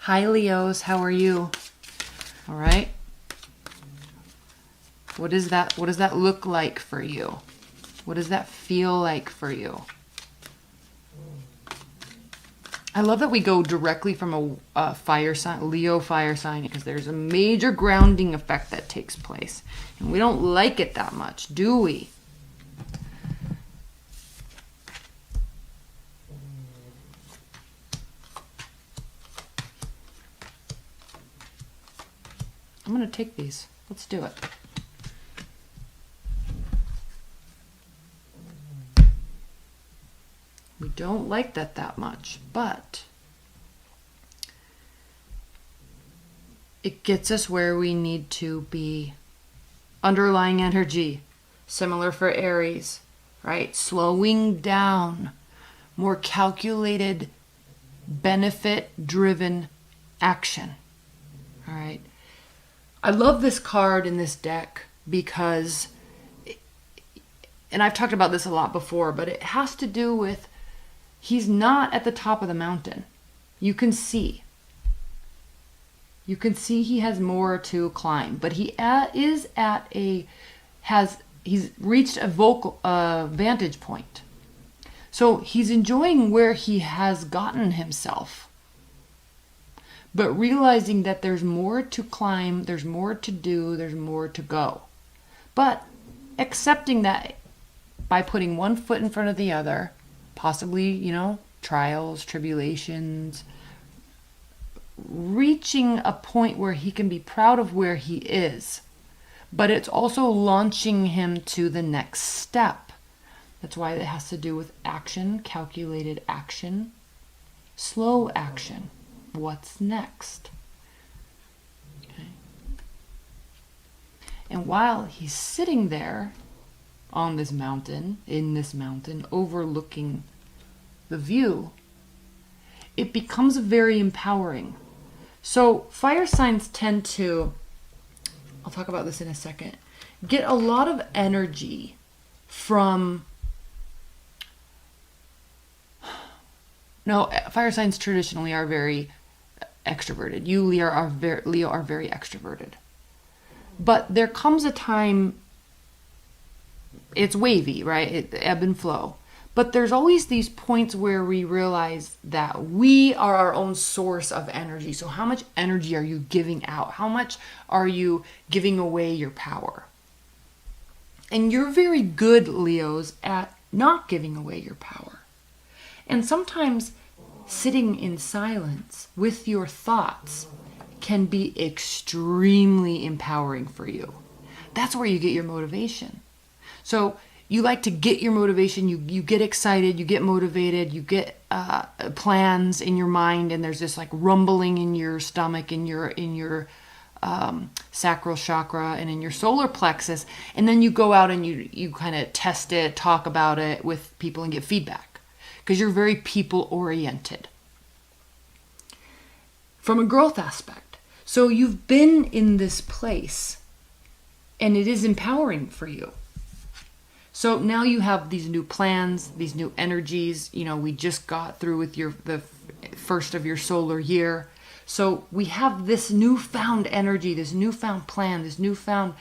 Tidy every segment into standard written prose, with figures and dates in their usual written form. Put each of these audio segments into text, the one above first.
Hi Leos, how are you? All right. What does that look like for you? What does that feel like for you? I love that we go directly from a fire sign, Leo fire sign, because there's a major grounding effect that takes place. And we don't like it that much, do we? I'm going to take these. Let's do it. We don't like that much, but it gets us where we need to be. Underlying energy, similar for Aries, right? Slowing down, more calculated, benefit-driven action, all right? I love this card in this deck because, and I've talked about this a lot before, but it has to do with he's not at the top of the mountain. You can see. You can see he has more to climb, but he is at he's reached a vantage point. So he's enjoying where he has gotten himself, but realizing that there's more to climb, there's more to do, there's more to go. But accepting that by putting one foot in front of the other, possibly, trials, tribulations, reaching a point where he can be proud of where he is, but it's also launching him to the next step. That's why it has to do with action, calculated action, slow action. What's next? Okay. And while he's sitting there on this mountain, in this mountain, overlooking the view, it becomes very empowering. So fire signs tend to, I'll talk about this in a second, get a lot of energy from, fire signs traditionally are very extroverted. You, Leo, are very extroverted. But there comes a time, it's wavy, right? It ebb and flow. But there's always these points where we realize that we are our own source of energy. So how much energy are you giving out? How much are you giving away your power? And you're very good, Leos, at not giving away your power. And sometimes sitting in silence with your thoughts can be extremely empowering for you. That's where you get your motivation. So you like to get your motivation, you get excited, you get motivated, you get plans in your mind, and there's this like rumbling in your stomach, in your sacral chakra and in your solar plexus, and then you go out and you kind of test it, talk about it with people and get feedback, because you're very people oriented from a growth aspect. So you've been in this place and it is empowering for you. So now you have these new plans, these new energies. We just got through with the first of your solar year. So we have this newfound energy, this newfound plan, this newfound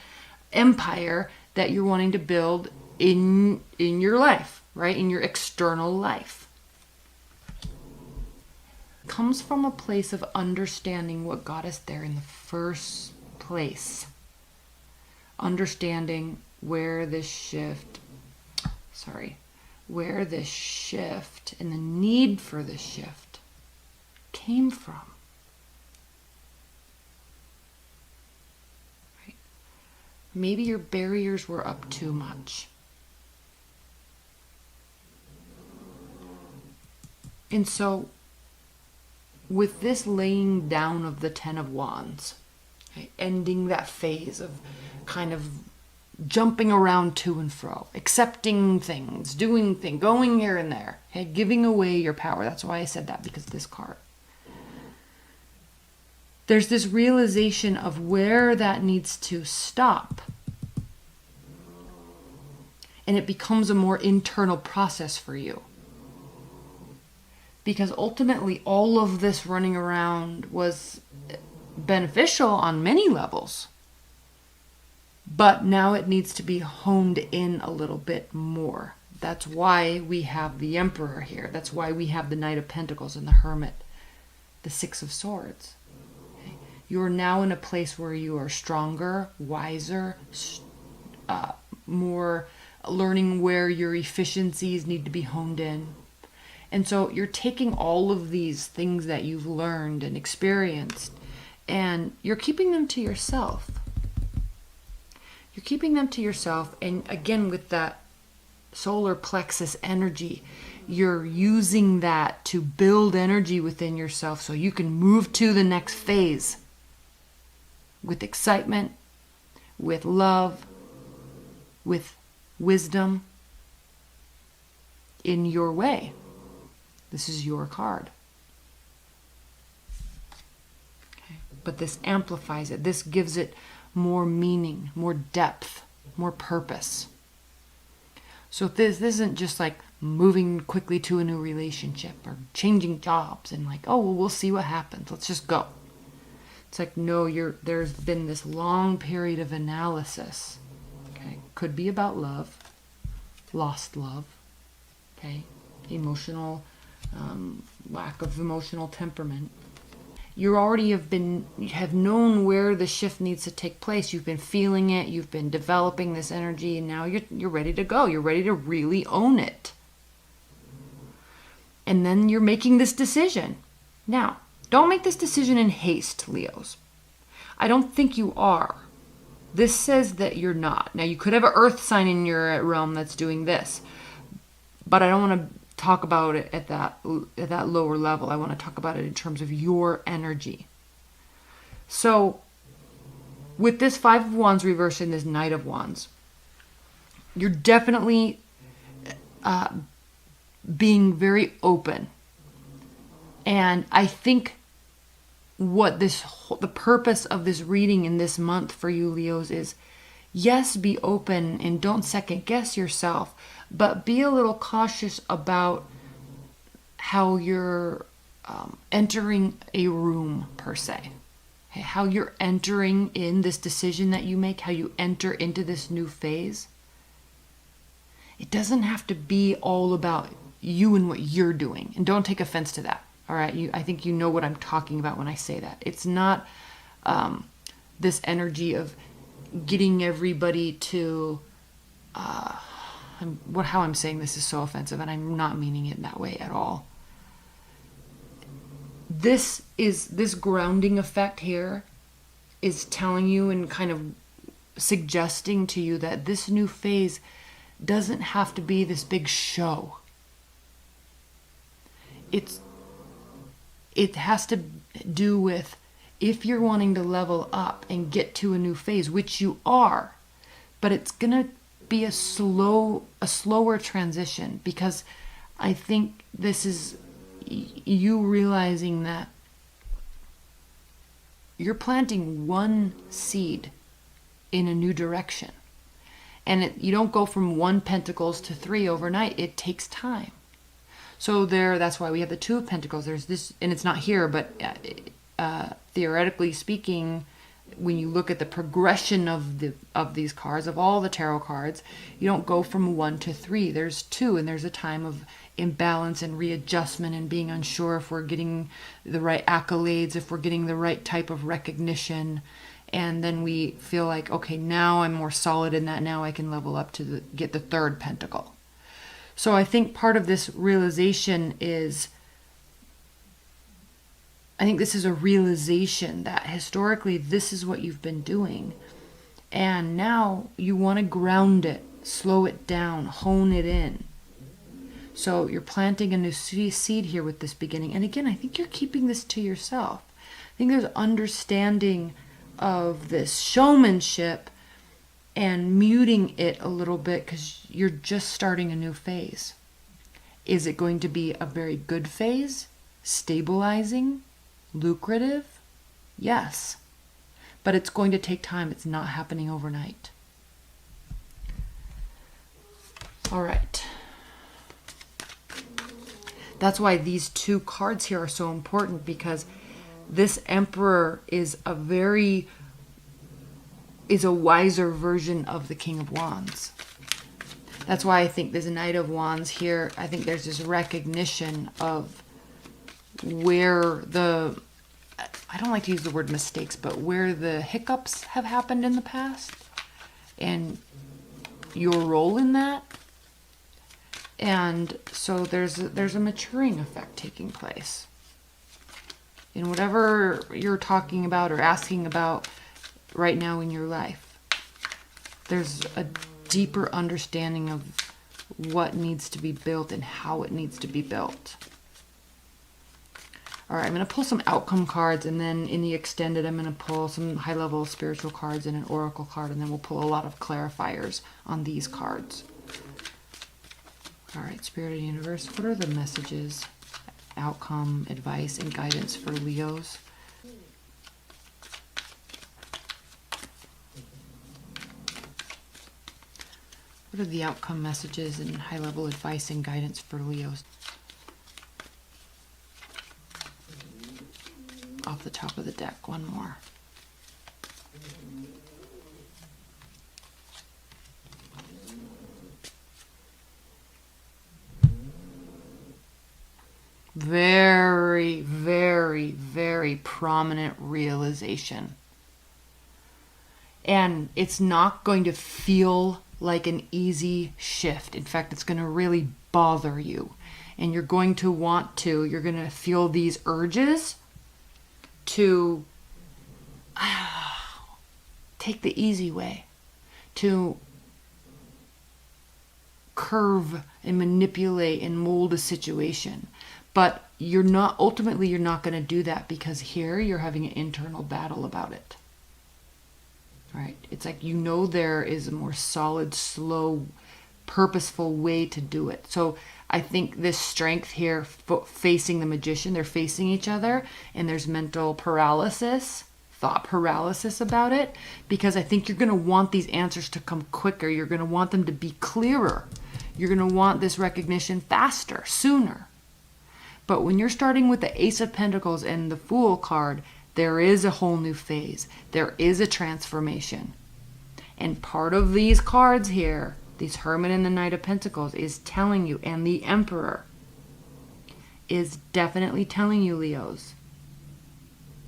empire that you're wanting to build in your life, right? In your external life. It comes from a place of understanding what got us there in the first place. Understanding where this shift and the need for this shift came from. Right? Maybe your barriers were up too much. And so, with this laying down of the Ten of Wands, right, ending that phase of kind of jumping around to and fro, accepting things, doing things, going here and there, okay, giving away your power. That's why I said that, because of this card. There's this realization of where that needs to stop. And it becomes a more internal process for you. because ultimately all of this running around was beneficial on many levels. But now it needs to be honed in a little bit more. That's why we have the Emperor here. That's why we have the Knight of Pentacles and the Hermit, the Six of Swords. Okay? You're now in a place where you are stronger, wiser, more learning where your efficiencies need to be honed in. And so you're taking all of these things that you've learned and experienced, and you're keeping them to yourself. You're keeping them to yourself, and again, with that solar plexus energy, you're using that to build energy within yourself so you can move to the next phase with excitement, with love, with wisdom, in your way. This is your card. Okay. But this amplifies it. This gives it more meaning, more depth, more purpose. So this isn't just like moving quickly to a new relationship or changing jobs and like, oh, well, we'll see what happens. Let's just go. It's like, no, there's been this long period of analysis. Okay. Could be about love, lost love, okay, emotional, lack of emotional temperament. You already have known where the shift needs to take place. You've been feeling it. You've been developing this energy, and now you're ready to go. You're ready to really own it. And then you're making this decision. Now, don't make this decision in haste, Leos. I don't think you are. This says that you're not. Now, you could have an earth sign in your realm that's doing this, but I don't want to talk about it at that lower level. I want to talk about it in terms of your energy. So with this Five of Wands reversed and this Knight of Wands, you're definitely being very open. And I think what the purpose of this reading in this month for you, Leos, is yes, be open and don't second guess yourself, but be a little cautious about how you're entering a room per se. Okay, how you're entering in this decision that you make, how you enter into this new phase. It doesn't have to be all about you and what you're doing. And don't take offense to that. All right, I think you know what I'm talking about when I say that. It's not this energy of getting everybody to how I'm saying this is so offensive, and I'm not meaning it that way at all. This grounding effect here is telling you and kind of suggesting to you that this new phase doesn't have to be this big show. It has to do with, if you're wanting to level up and get to a new phase, which you are, but it's gonna be a slower transition, because I think this is you realizing that you're planting one seed in a new direction, and you don't go from 1 Pentacles to 3 overnight. It takes time. So that's why we have the 2 of Pentacles. There's this, and it's not here, but theoretically speaking, when you look at the progression of these cards, of all the tarot cards, you don't go from 1 to 3. There's 2, and there's a time of imbalance and readjustment and being unsure if we're getting the right accolades, if we're getting the right type of recognition. And then we feel like, okay, now I'm more solid in that. Now I can level up to get the 3rd Pentacle. So I think part of this realization is, I think this is a realization that historically this is what you've been doing. And now you want to ground it, slow it down, hone it in. So you're planting a new seed here with this beginning. And again, I think you're keeping this to yourself. I think there's understanding of this showmanship and muting it a little bit because you're just starting a new phase. Is it going to be a very good phase? Stabilizing? Lucrative? Yes. But it's going to take time. It's not happening overnight. All right. That's why these two cards here are so important, because this Emperor is a wiser version of the King of Wands. That's why I think there's a Knight of Wands here. I think there's this recognition of where the, I don't like to use the word mistakes, but where the hiccups have happened in the past and your role in that. And so there's a maturing effect taking place in whatever you're talking about or asking about right now in your life. There's a deeper understanding of what needs to be built and how it needs to be built. All right, I'm going to pull some outcome cards, and then in the extended, I'm going to pull some high-level spiritual cards and an oracle card, and then we'll pull a lot of clarifiers on these cards. All right, Spirit of the Universe, what are the messages, outcome, advice, and guidance for Leos? What are the outcome messages and high-level advice and guidance for Leos? Off the top of the deck, one more. Very, very, very prominent realization. And it's not going to feel like an easy shift. In fact, it's going to really bother you. And you're going to feel these urges to take the easy way, to curve and manipulate and mold a situation. But ultimately you're not going to do that, because here you're having an internal battle about it. Right? It's like, there is a more solid, slow, purposeful way to do it. So I think this strength here, facing the Magician, they're facing each other, and there's mental paralysis, thought paralysis about it, because I think you're going to want these answers to come quicker. You're going to want them to be clearer. You're going to want this recognition faster, sooner. But when you're starting with the Ace of Pentacles and the Fool card, there is a whole new phase. There is a transformation. And part of these cards here, these Hermit and the Knight of Pentacles, is telling you, and the Emperor is definitely telling you, Leos,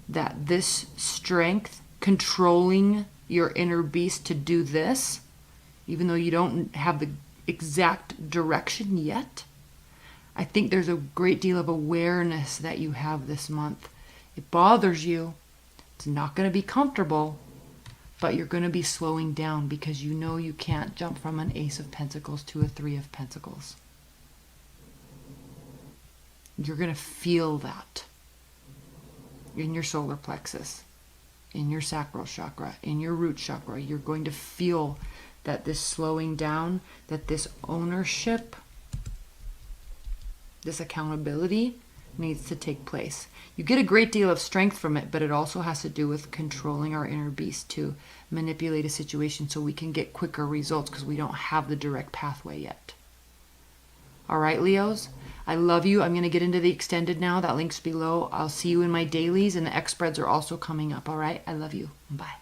that this strength, controlling your inner beast to do this, even though you don't have the exact direction yet, I think there's a great deal of awareness that you have this month. It bothers you. It's not going to be comfortable, but you're going to be slowing down, because you can't jump from an Ace of Pentacles to a Three of Pentacles. You're going to feel that in your solar plexus, in your sacral chakra, in your root chakra. You're going to feel that this slowing down, that this ownership, this accountability needs to take place. You get a great deal of strength from it, but it also has to do with controlling our inner beast to manipulate a situation so we can get quicker results, because we don't have the direct pathway yet. All right, Leos, I love you. I'm going to get into the extended now. That link's below. I'll see you in my dailies, and the X spreads are also coming up. All right, I love you. Bye.